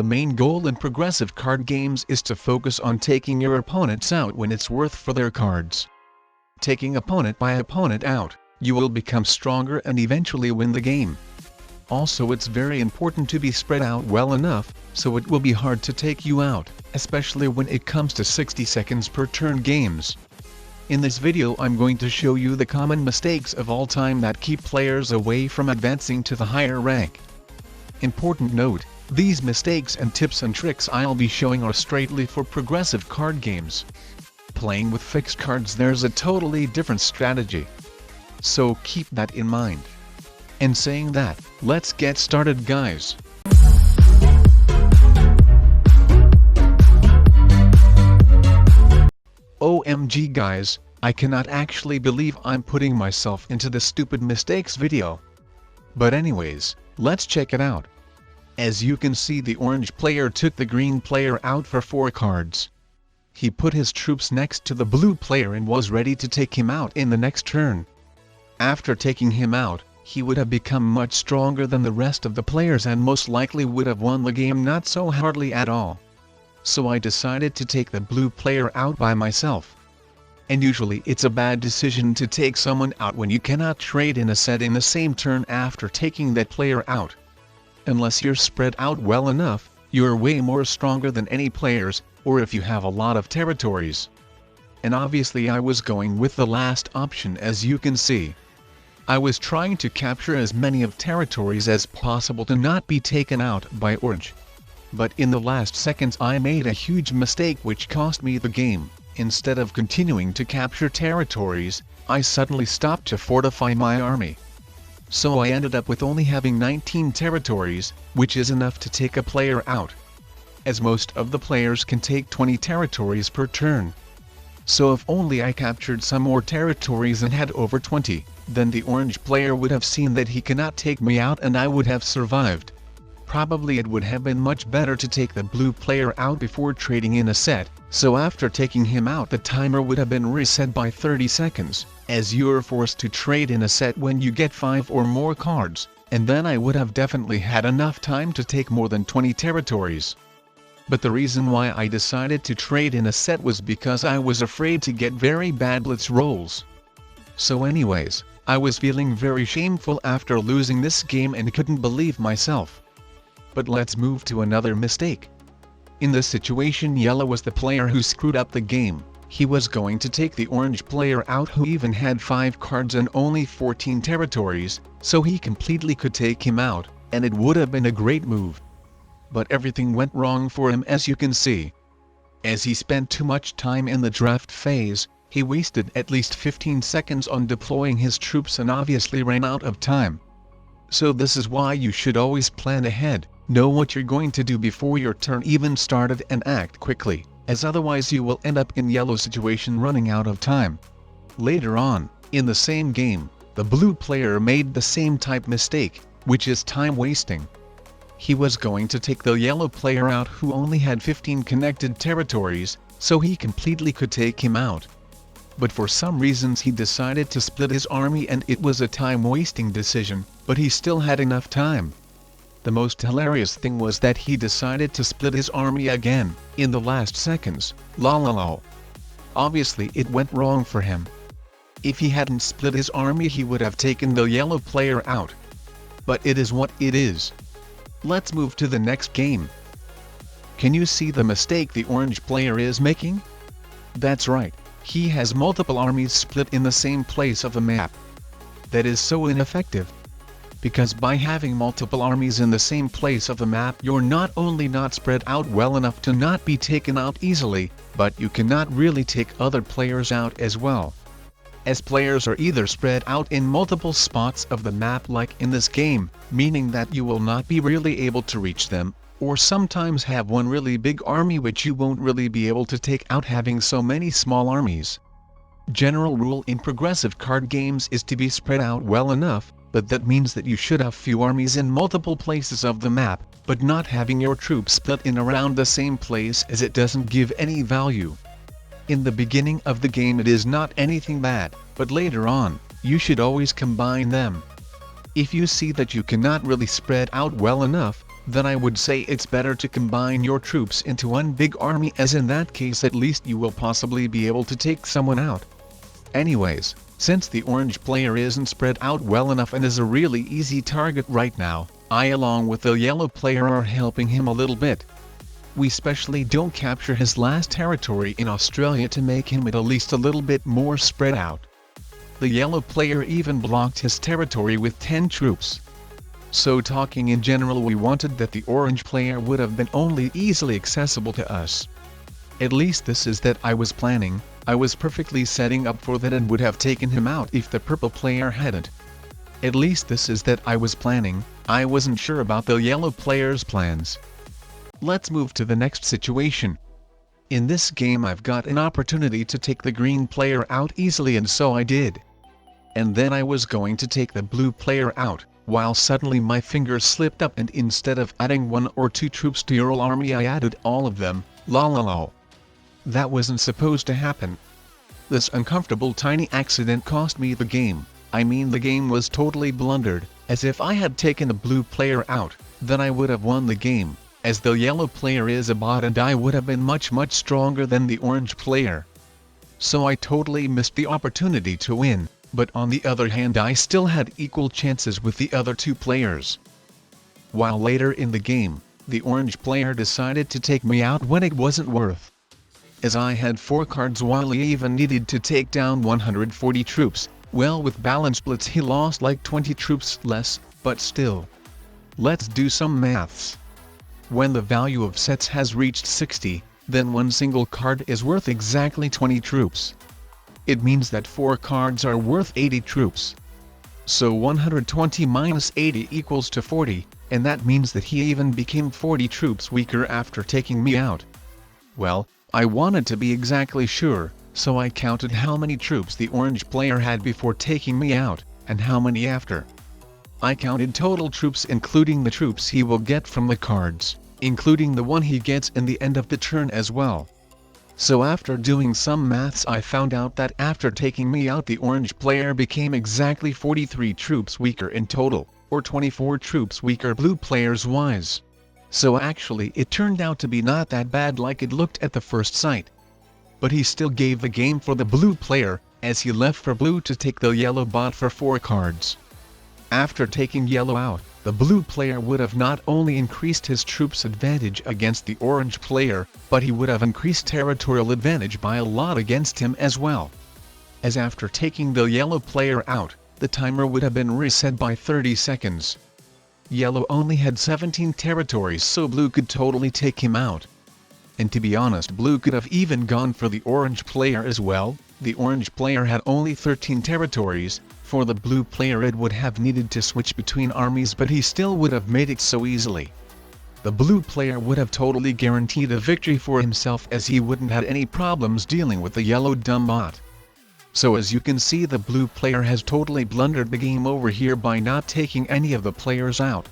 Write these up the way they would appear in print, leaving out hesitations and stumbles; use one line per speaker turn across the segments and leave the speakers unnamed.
The main goal in progressive card games is to focus on taking your opponents out when it's worth for their cards. Taking opponent by opponent out, you will become stronger and eventually win the game. Also, it's very important to be spread out well enough, so it will be hard to take you out, especially when it comes to 60 seconds per turn games. In this video I'm going to show you the common mistakes of all time that keep players away from advancing to the higher rank. Important note, these mistakes and tips and tricks I'll be showing are straightly for progressive card games. Playing with fixed cards, there's a totally different strategy. So keep that in mind. And saying that, let's get started, guys. OMG guys, I cannot actually believe I'm putting myself into this stupid mistakes video. But anyways, let's check it out. As you can see, the orange player took the green player out for 4 cards. He put his troops next to the blue player and was ready to take him out in the next turn. After taking him out, he would have become much stronger than the rest of the players and most likely would have won the game not so hardly at all. So I decided to take the blue player out by myself. And usually it's a bad decision to take someone out when you cannot trade in a set in the same turn after taking that player out. Unless you're spread out well enough, you're way more stronger than any players, or if you have a lot of territories. And obviously I was going with the last option, as you can see. I was trying to capture as many of territories as possible to not be taken out by orange. But in the last seconds I made a huge mistake which cost me the game. Instead of continuing to capture territories, I suddenly stopped to fortify my army. So I ended up with only having 19 territories, which is enough to take a player out. As most of the players can take 20 territories per turn. So if only I captured some more territories and had over 20, then the orange player would have seen that he cannot take me out and I would have survived. Probably it would have been much better to take the blue player out before trading in a set, so after taking him out the timer would have been reset by 30 seconds, as you're forced to trade in a set when you get 5 or more cards, and then I would have definitely had enough time to take more than 20 territories. But the reason why I decided to trade in a set was because I was afraid to get very bad blitz rolls. So anyways, I was feeling very shameful after losing this game and couldn't believe myself. But let's move to another mistake. In this situation, yellow was the player who screwed up the game. He was going to take the orange player out who even had 5 cards and only 14 territories, so he completely could take him out, and it would have been a great move. But everything went wrong for him, as you can see. As he spent too much time in the draft phase, he wasted at least 15 seconds on deploying his troops and obviously ran out of time. So this is why you should always plan ahead. Know what you're going to do before your turn even started and act quickly, as otherwise you will end up in yellow situation running out of time. Later on, in the same game, the blue player made the same type mistake, which is time wasting. He was going to take the yellow player out who only had 15 connected territories, so he completely could take him out. But for some reasons he decided to split his army and it was a time-wasting decision, but he still had enough time. The most hilarious thing was that he decided to split his army again, in the last seconds, lol. Obviously it went wrong for him. If he hadn't split his army he would have taken the yellow player out. But it is what it is. Let's move to the next game. Can you see the mistake the orange player is making? That's right, he has multiple armies split in the same place of a map. That is so ineffective. Because by having multiple armies in the same place of the map, you're not only not spread out well enough to not be taken out easily, but you cannot really take other players out as well. As players are either spread out in multiple spots of the map like in this game, meaning that you will not be really able to reach them, or sometimes have one really big army which you won't really be able to take out having so many small armies. General rule in progressive card games is to be spread out well enough, but that means that you should have few armies in multiple places of the map, but not having your troops split in around the same place, as it doesn't give any value. In the beginning of the game it is not anything bad, but later on, you should always combine them. If you see that you cannot really spread out well enough, then I would say it's better to combine your troops into one big army, as in that case at least you will possibly be able to take someone out. Anyways, since the orange player isn't spread out well enough and is a really easy target right now, I along with the yellow player are helping him a little bit. We specially don't capture his last territory in Australia to make him at least a little bit more spread out. The yellow player even blocked his territory with 10 troops. So talking in general, we wanted that the orange player would have been only easily accessible to us. At least this is that I was planning. I was perfectly setting up for that and would have taken him out if the purple player hadn't. At least this is that I was planning. I wasn't sure about the yellow player's plans. Let's move to the next situation. In this game I've got an opportunity to take the green player out easily, and so I did. And then I was going to take the blue player out, while suddenly my fingers slipped up and instead of adding 1 or 2 troops to your army I added all of them. Lol. That wasn't supposed to happen. This uncomfortable tiny accident cost me the game. I mean, the game was totally blundered, as if I had taken the blue player out, then I would have won the game, as the yellow player is a bot and I would have been much stronger than the orange player. So I totally missed the opportunity to win, but on the other hand I still had equal chances with the other 2 players. While later in the game, the orange player decided to take me out when it wasn't worth. As I had 4 cards while he even needed to take down 140 troops, well, with balance splits he lost like 20 troops less, but still. Let's do some maths. When the value of sets has reached 60, then one single card is worth exactly 20 troops. It means that 4 cards are worth 80 troops. So 120 minus 80 equals to 40, and that means that he even became 40 troops weaker after taking me out. Well, I wanted to be exactly sure, so I counted how many troops the orange player had before taking me out, and how many after. I counted total troops including the troops he will get from the cards, including the one he gets in the end of the turn as well. So after doing some maths I found out that after taking me out the orange player became exactly 43 troops weaker in total, or 24 troops weaker blue players wise. So actually it turned out to be not that bad like it looked at the first sight. But he still gave the game for the blue player, as he left for blue to take the yellow bot for 4 cards. After taking yellow out, the blue player would have not only increased his troops advantage against the orange player, but he would have increased territorial advantage by a lot against him as well. As after taking the yellow player out, the timer would have been reset by 30 seconds. Yellow only had 17 territories, so blue could totally take him out. And to be honest, blue could have even gone for the orange player as well. The orange player had only 13 territories. For the blue player it would have needed to switch between armies, but he still would have made it so easily. The blue player would have totally guaranteed a victory for himself, as he wouldn't have any problems dealing with the yellow dumb bot. So as you can see, the blue player has totally blundered the game over here by not taking any of the players out.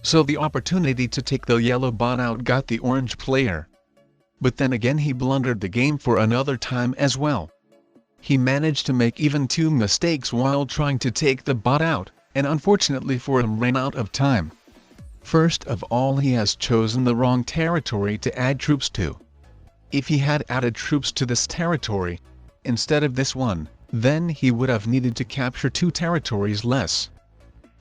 So the opportunity to take the yellow bot out got the orange player. But then again he blundered the game for another time as well. He managed to make even 2 mistakes while trying to take the bot out, and unfortunately for him ran out of time. First of all, he has chosen the wrong territory to add troops to. If he had added troops to this territory, instead of this one, then he would have needed to capture 2 territories less.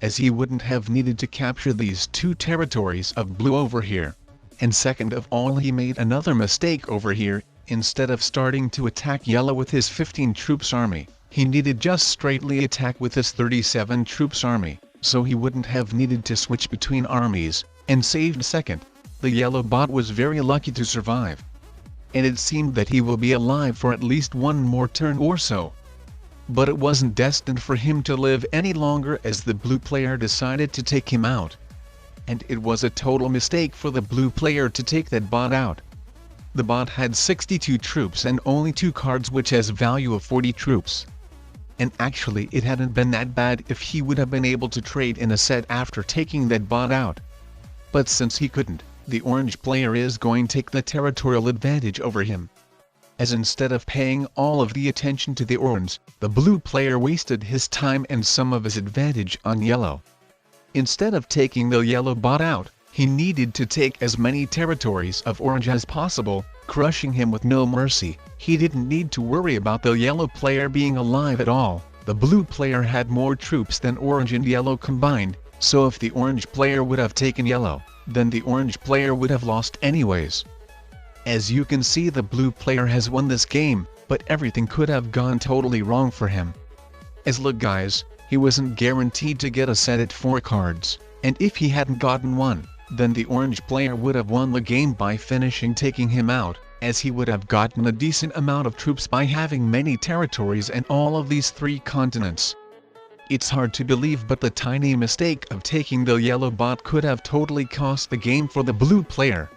As he wouldn't have needed to capture these 2 territories of blue over here. And second of all, he made another mistake over here. Instead of starting to attack yellow with his 15 troops army, he needed just straightly attack with his 37 troops army, so he wouldn't have needed to switch between armies, and saved second. The yellow bot was very lucky to survive. And it seemed that he will be alive for at least 1 more turn or so. But it wasn't destined for him to live any longer, as the blue player decided to take him out. And it was a total mistake for the blue player to take that bot out. The bot had 62 troops and only 2 cards, which has value of 40 troops. And actually it hadn't been that bad if he would have been able to trade in a set after taking that bot out. But since he couldn't, the orange player is going to take the territorial advantage over him. As instead of paying all of the attention to the orange, the blue player wasted his time and some of his advantage on yellow. Instead of taking the yellow bot out, He needed to take as many territories of orange as possible, crushing him with no mercy. He didn't need to worry about the yellow player being alive at all. The blue player had more troops than orange and yellow combined, so if the orange player would have taken yellow, then the orange player would have lost anyways. As you can see, the blue player has won this game, but everything could have gone totally wrong for him. As look guys, he wasn't guaranteed to get a set at 4 cards, and if he hadn't gotten one, then the orange player would have won the game by finishing taking him out, as he would have gotten a decent amount of troops by having many territories and all of these 3 continents. It's hard to believe, but the tiny mistake of taking the yellow bot could have totally cost the game for the blue player.